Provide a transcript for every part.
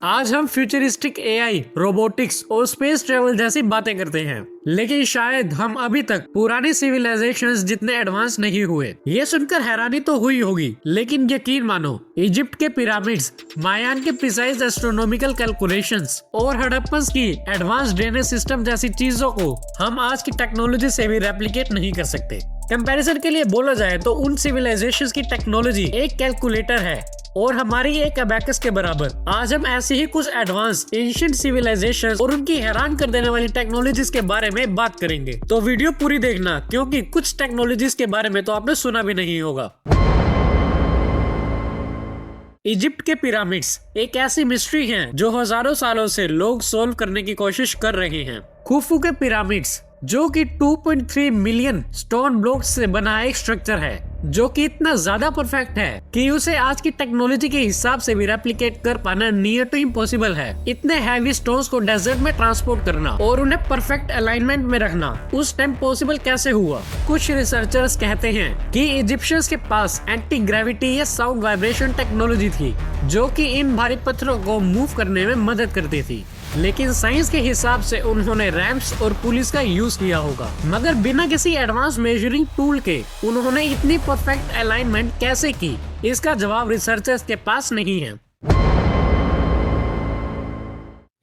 आज हम futuristic AI, robotics और स्पेस ट्रेवल जैसी बातें करते हैं, लेकिन शायद हम अभी तक पुरानी सिविलाइजेशंस जितने एडवांस नहीं हुए। ये सुनकर हैरानी तो हुई होगी, लेकिन यकीन मानो, इजिप्ट के पिरामिड्स, मायान के प्रिसाइज एस्ट्रोनॉमिकल कैलकुलेशंस और हड़प्पन की एडवांस ड्रेनेज सिस्टम जैसी चीजों को हम आज की टेक्नोलॉजी से भी रेप्लिकेट नहीं कर सकते। कंपैरिजन के लिए बोला जाए तो उन सिविलाइजेशंस की टेक्नोलॉजी एक कैलकुलेटर है और हमारी एक अबैकस के बराबर। आज हम ऐसे ही कुछ एडवांस एंशिएंट सिविलाइजेशन और उनकी हैरान कर देने वाली टेक्नोलॉजीज के बारे में बात करेंगे, तो वीडियो पूरी देखना, क्योंकि कुछ टेक्नोलॉजीज के बारे में तो आपने सुना भी नहीं होगा। इजिप्ट के पिरामिड्स एक ऐसी मिस्ट्री है जो हजारों सालों से लोग सोल्व करने की कोशिश कर रहे हैं। खुफू के पिरामिड्स, जो कि 2.3 मिलियन स्टोन ब्लॉक्स से बना एक स्ट्रक्चर है, जो कि इतना ज्यादा परफेक्ट है कि उसे आज की टेक्नोलॉजी के हिसाब से भी रेप्लिकेट कर पाना नियर टू इम्पॉसिबल है। इतने हैवी स्टोन्स को डेजर्ट में ट्रांसपोर्ट करना और उन्हें परफेक्ट अलाइनमेंट में रखना उस टाइम पॉसिबल कैसे हुआ? कुछ रिसर्चर्स कहते हैं कि इजिप्शियंस के पास एंटी ग्रेविटी या साउंड वाइब्रेशन टेक्नोलॉजी थी, जो कि इन भारी पत्थरों को मूव करने में मदद करती थी। लेकिन साइंस के हिसाब से उन्होंने रैम्प्स और पुलिस का यूज किया होगा, मगर बिना किसी एडवांस मेजरिंग टूल के उन्होंने इतनी परफेक्ट अलाइनमेंट कैसे की? इसका जवाब रिसर्चर्स के पास नहीं है।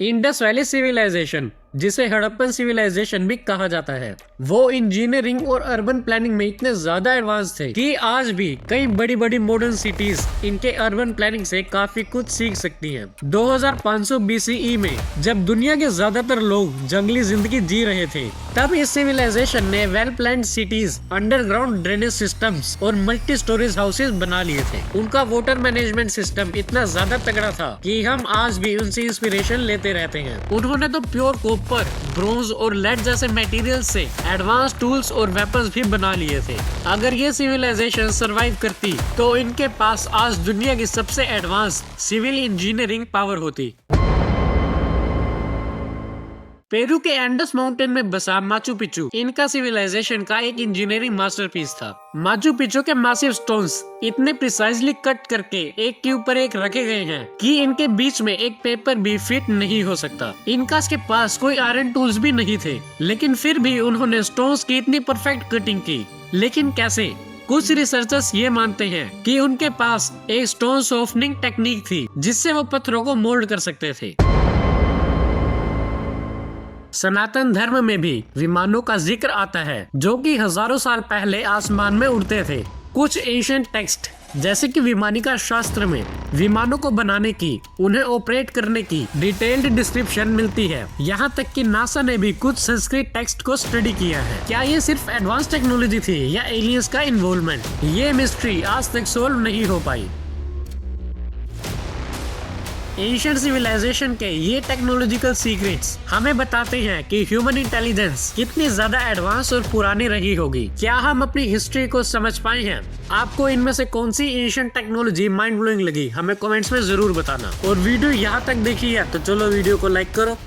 इंडस वैली सिविलाइजेशन, जिसे हड़प्पन सिविलाइजेशन भी कहा जाता है, वो इंजीनियरिंग और अर्बन प्लानिंग में इतने ज्यादा एडवांस थे कि आज भी कई बड़ी बड़ी मॉडर्न सिटीज इनके अर्बन प्लानिंग से काफी कुछ सीख सकती हैं। 2500 BCE में जब दुनिया के ज्यादातर लोग जंगली जिंदगी जी रहे थे, तब इस सिविलाइजेशन ने well planned cities, underground drainage systems और मल्टी स्टोरेज हाउसेज बना लिए थे। उनका वाटर मैनेजमेंट सिस्टम इतना ज्यादा तगड़ा था कि हम आज भी उनसे इंस्पिरेशन लेते रहते हैं। उन्होंने तो प्योर कॉपर, ब्रोंज और लेड जैसे मटेरियल से एडवांस टूल्स और वेपन्स भी बना लिए थे। अगर ये सिविलाइजेशन सरवाइव करती तो इनके पास आज दुनिया की सबसे एडवांस सिविल इंजीनियरिंग पावर होती। पेरू के एंडस माउंटेन में बसा माचू पिचू इनका सिविलाइजेशन का एक इंजीनियरिंग मास्टरपीस था। माचू पिचू के मैसिव स्टोन्स इतने प्रिसाइजली कट करके एक के ऊपर एक रखे गए हैं कि इनके बीच में एक पेपर भी फिट नहीं हो सकता। इनका के पास कोई आयरन टूल्स भी नहीं थे, लेकिन फिर भी उन्होंने स्टोन्स की इतनी परफेक्ट कटिंग की। लेकिन कैसे? कुछ रिसर्चर्स ये मानते हैं कि उनके पास एक स्टोन सॉफ्टनिंग टेक्निक थी, जिससे वो पत्थरों को मोल्ड कर सकते थे। सनातन धर्म में भी विमानों का जिक्र आता है, जो कि हजारों साल पहले आसमान में उड़ते थे। कुछ एंशिएंट टेक्स्ट, जैसे कि विमानिका शास्त्र में विमानों को बनाने की, उन्हें ऑपरेट करने की डिटेल्ड डिस्क्रिप्शन मिलती है। यहाँ तक कि नासा ने भी कुछ संस्कृत टेक्स्ट को स्टडी किया है। क्या ये सिर्फ एडवांस टेक्नोलॉजी थी या एलियंस का इन्वॉल्वमेंट? ये मिस्ट्री आज तक सोल्व नहीं हो पाई। एंशिएंट सिविलाइजेशन के ये टेक्नोलॉजिकल सीक्रेट्स हमें बताते हैं कि ह्यूमन इंटेलिजेंस कितनी ज्यादा एडवांस और पुरानी रही होगी। क्या हम अपनी हिस्ट्री को समझ पाए हैं? आपको इनमें से कौन सी एंशिएंट टेक्नोलॉजी माइंड ब्लोइंग लगी? हमें कमेंट्स में जरूर बताना। और वीडियो यहाँ तक देखी है तो चलो वीडियो को लाइक करो।